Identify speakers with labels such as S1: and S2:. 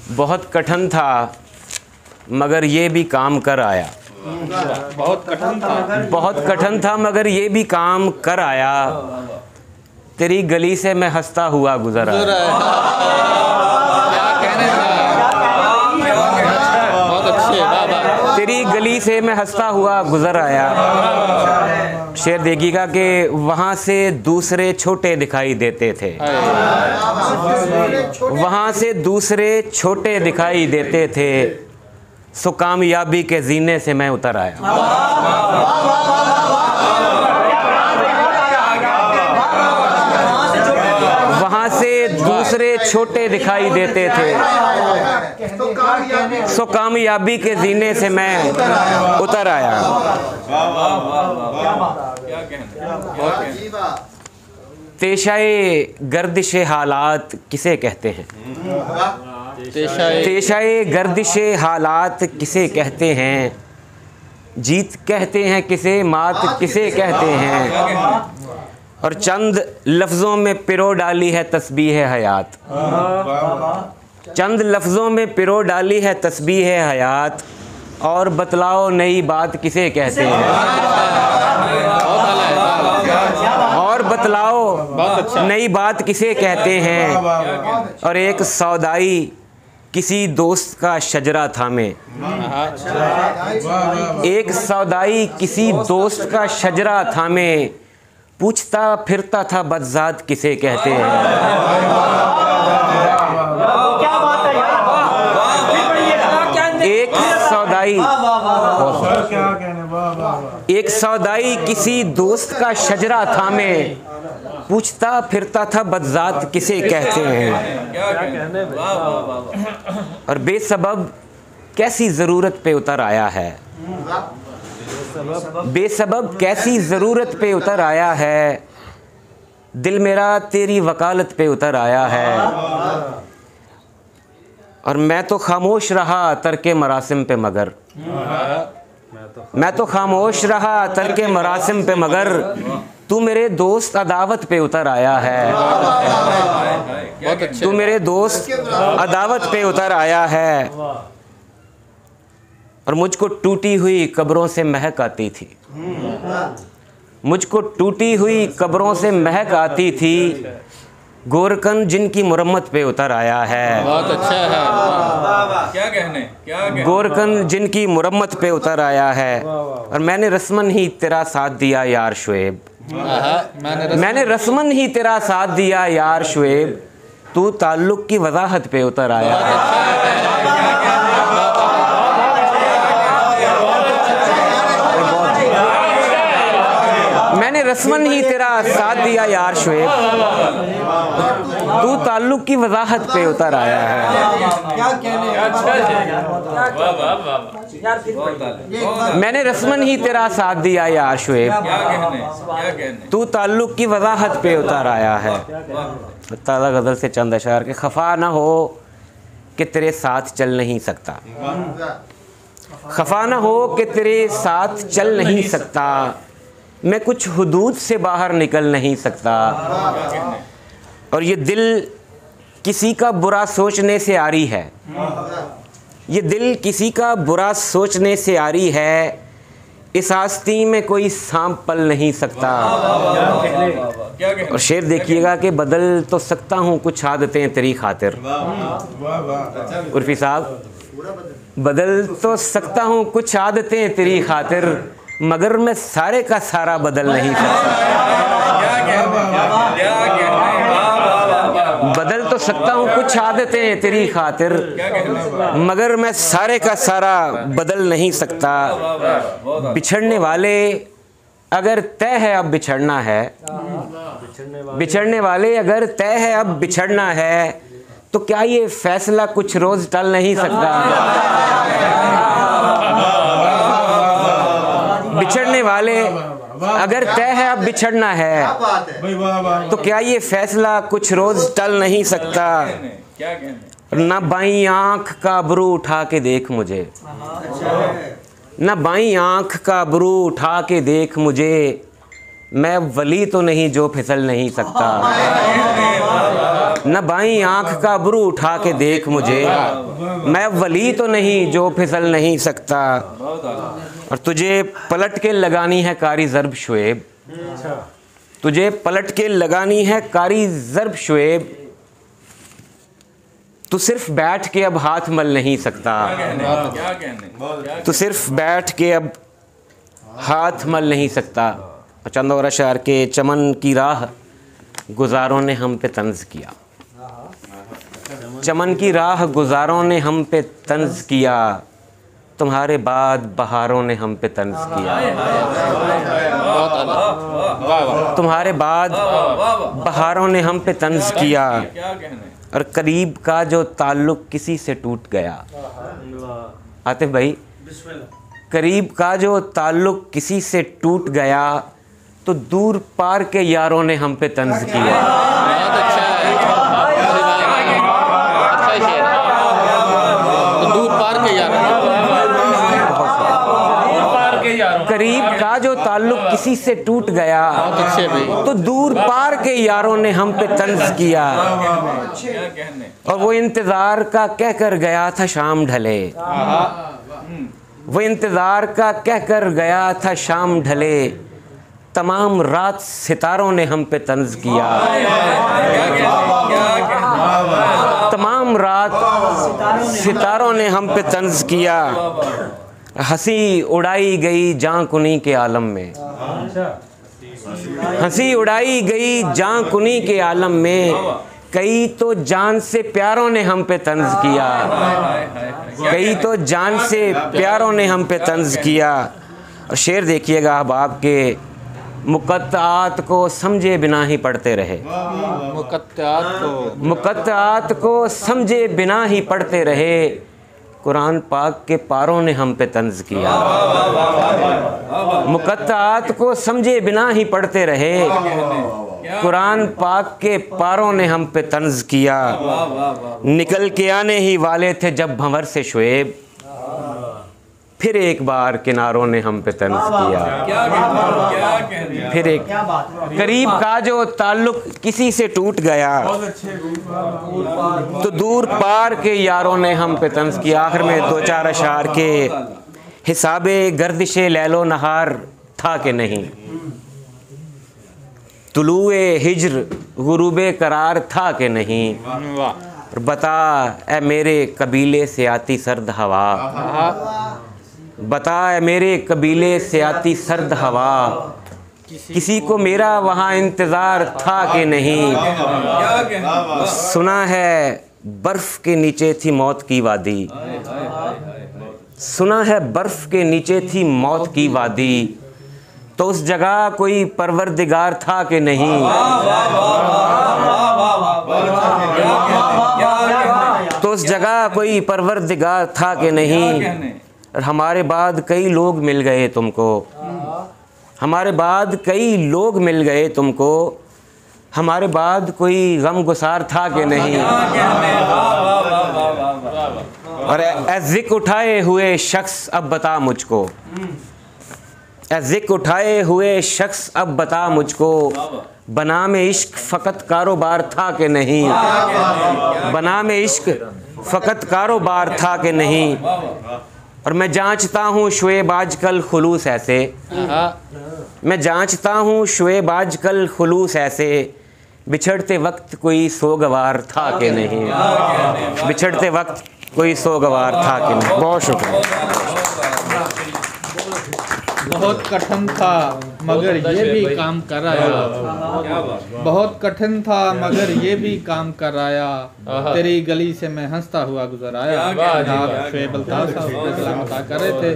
S1: बहुत कठिन था मगर ये भी काम कर आया।
S2: बहुत कठिन था,
S1: बहुत कठिन था मगर ये भी काम कर आया। तेरी गली से मैं हंसता हुआ गुजर आया।
S2: क्या कहने बहुत अच्छे, वाह वाह।
S1: तेरी गली से मैं हंसता हुआ गुजर आया। शेर देखिएगा कि वहाँ से दूसरे छोटे दिखाई देते थे, वहाँ से दूसरे छोटे दिखाई देते थे, सो कामयाबी के जीने से मैं उतर आया। वहाँ से दूसरे छोटे दिखाई देते थे, सो कामयाबी के जीने से मैं उतर आया। पेशाए गर्दिश हालात किसे कहते हैं? पेशाए गर्दिश हालात किसे कहते हैं? जीत कहते हैं किसे, मात किसे कहते हैं? और चंद लफ्ज़ों में पिरो डाली है तस्बीह हयात। चंद लफ्ज़ों में पिरो डाली है तस्बीह हयात। और बतलाओ नई बात किसे कहते हैं? और बतलाओ नई बात किसे कहते हैं? और एक सौदाई किसी दोस्त का शजरा थामे। एक सौदाई किसी दोस्त का शजरा थामे, पूछता फिरता था बदजात किसे कहते हैं? एक सौदाई किसी दोस्त का शजरा थामे, पूछता फिरता था बदजात किसे कहते हैं? और बेसबब कैसी ज़रूरत पे उतर आया है, बेसबब कैसी ज़रूरत पे उतर आया है, दिल मेरा तेरी वकालत पे उतर आया है। और मैं तो खामोश रहा तरके मरासिम पे मगर, मैं तो खामोश रहा तरके मरासिम पे मगर, तू मेरे दोस्त अदावत पे उतर आया है। तू मेरे दोस्त अदावत पे उतर आया है। और मुझको टूटी हुई कब्रों से महक आती थी, मुझको टूटी हुई कब्रों से महक आती थी, गोरकन जिनकी मुरम्मत पे उतर आया है।
S2: बहुत अच्छा है, क्या कहने,
S1: गोरकन जिनकी मुरम्मत पे उतर आया है। और मैंने रस्मन ही तेरा साथ दिया यार शुएब, मैंने रस्मन ही तेरा साथ दिया यार शुएब, तू ताल्लुक़ की वजाहत पे उतर आया है। मैंने रस्मन ही तेरा साथ दिया यार शुएब, तू ताल्लुक़ की वजाहत पे उतर आया है। मैंने रस्मन ही तेरा साथ दिया यार शुएब, तू ताल्लुक़ की वजाहत पे उतर आया है। ताज़ा गज़ल से चंद अशार के खफा ना हो कि तेरे साथ चल नहीं सकता, खफा ना हो कि तेरे साथ चल नहीं सकता, मैं कुछ हुदूद से बाहर निकल नहीं सकता। और ये दिल किसी का बुरा सोचने से आरी है, ये दिल किसी का बुरा सोचने से आरी है, इस आस्ती में कोई सांप पल नहीं सकता। और शेर देखिएगा कि बदल तो सकता हूँ कुछ आदतें तेरी खातिर। उर्फी साहब, बदल तो सकता हूँ कुछ आदतें तेरी खातिर, मगर मैं सारे का सारा बदल नहीं सकता। बदल तो सकता हूँ कुछ आदतें तेरी खातिर, मगर मैं सारे का सारा बदल नहीं सकता। बिछड़ने वाले अगर तय है अब बिछड़ना है, बिछड़ने वाले अगर तय है अब बिछड़ना है, तो क्या ये फैसला कुछ रोज़ टल नहीं सकता? बिछड़ने वाले अगर तय है अब बिछड़ना है, तो क्या ये फैसला कुछ रोज़ टल नहीं सकता? ना बाईं आँख का अबरू उठा के देख मुझे, ना बाईं आँख का अबरू उठा के देख मुझे, मैं वली तो नहीं जो फिसल नहीं सकता। न बाईं आंख का अबरू उठा के देख मुझे, मैं वली तो नहीं जो फिसल नहीं सकता। और तुझे पलट के लगानी है कारी ज़र्ब शुएब, तुझे पलट के लगानी है कारी ज़र्ब शुएब, तू सिर्फ बैठ के अब हाथ मल नहीं सकता, तू सिर्फ बैठ के अब हाथ मल नहीं सकता। और चंद और अशार के चमन की राह गुजारों ने हम पे तंज किया, चमन की राह गुजारों ने हम पे तंज किया, तुम्हारे बाद बहारों ने हम पे तंज किया, तुम्हारे बाद बहारों ने हम पे तंज किया। और करीब का जो ताल्लुक़ किसी से टूट गया, आतिफ भाई, करीब का जो ताल्लुक़ किसी से टूट गया तो दूर पार के यारों ने हम पे तंज किया।
S3: बहुत अच्छा है, अच्छा शेर है। तो दूर पार के यारों,
S1: करीब का जो ताल्लुक़ किसी से टूट गया
S3: बहुत अच्छे भाई,
S1: तो दूर पार के यारों ने हम पे तंज किया। और वो इंतज़ार का कह कर गया था शाम ढले, वो इंतज़ार का कह कर गया था शाम ढले, तमाम रात सितारों ने हम पे तंज किया, तमाम रात सितारों ने हम पे तंज किया। हंसी उड़ाई गई जां कुनी के आलम में, हंसी उड़ाई गई जां कुनी के आलम में, कई तो जान से प्यारों ने हम पे तंज किया, कई तो जान से प्यारों ने हम पे तंज किया। और शेर देखिएगा अहबाब के, मुक़त्तात को समझे बिना ही पढ़ते रहे, मुक़त्तात को समझे बिना ही पढ़ते रहे, कुरान पाक के पारों ने हम पे तंज किया, मुक़त्तात को समझे बिना ही पढ़ते रहे, कुरान पाक के पारों ने हम पे तंज किया। निकल के आने ही वाले थे जब भंवर से शुएब, फिर एक बार किनारों ने हम पे तंज किया। फिर एक करीब का जो ताल्लुक़ किसी से टूट गया तो दूर पार के यारों ने हम पे तंज किया। आखिर में दो चार अशार के हिसाबे गर्दिशे लैलो नहार था कि नहीं, तुलुए हिज्र गुरूबे करार था कि नहीं, और बता ए मेरे कबीले से आती सर्द हवा, बता ए मेरे कबीले से आती सर्द हवा, किसी को मेरा वहाँ इंतज़ार था कि नहीं, सुना है बर्फ़ के नीचे थी मौत की वादी, सुना है बर्फ़ के नीचे थी मौत की वादी, तो उस जगह कोई परवरदिगार था कि नहीं, तो उस जगह कोई परवरदिगार था कि नहीं। और हमारे बाद कई लोग मिल गए तुमको, हमारे बाद कई लोग मिल गए तुमको, हमारे बाद कोई गम गुसार था कि नहीं। और ए ज़िक्र उठाए हुए शख्स अब बता मुझको, ए ज़िक्र उठाए हुए शख्स अब बता मुझको, बनाम इश्क फ़कत कारोबार था कि नहीं, बनाम इश्क फ़कत कारोबार था कि नहीं। और मैं जांचता हूँ शुएब आजकल खुलूस ऐसे, मैं जांचता हूँ शुएब आजकल खुलूस ऐसे, बिछड़ते वक्त कोई सोगवार था कि नहीं, बिछड़ते वक्त कोई सोगवार था कि नहीं। बहुत शुक्रिया।
S4: बहुत कठिन था मगर ये भी काम कराया, बहुत कठिन था मगर ये भी काम कराया, तेरी गली से मैं हंसता हुआ गुजर आया। आप शुएब अल्ताफ़ साहब सलाम अता कर रहे थे।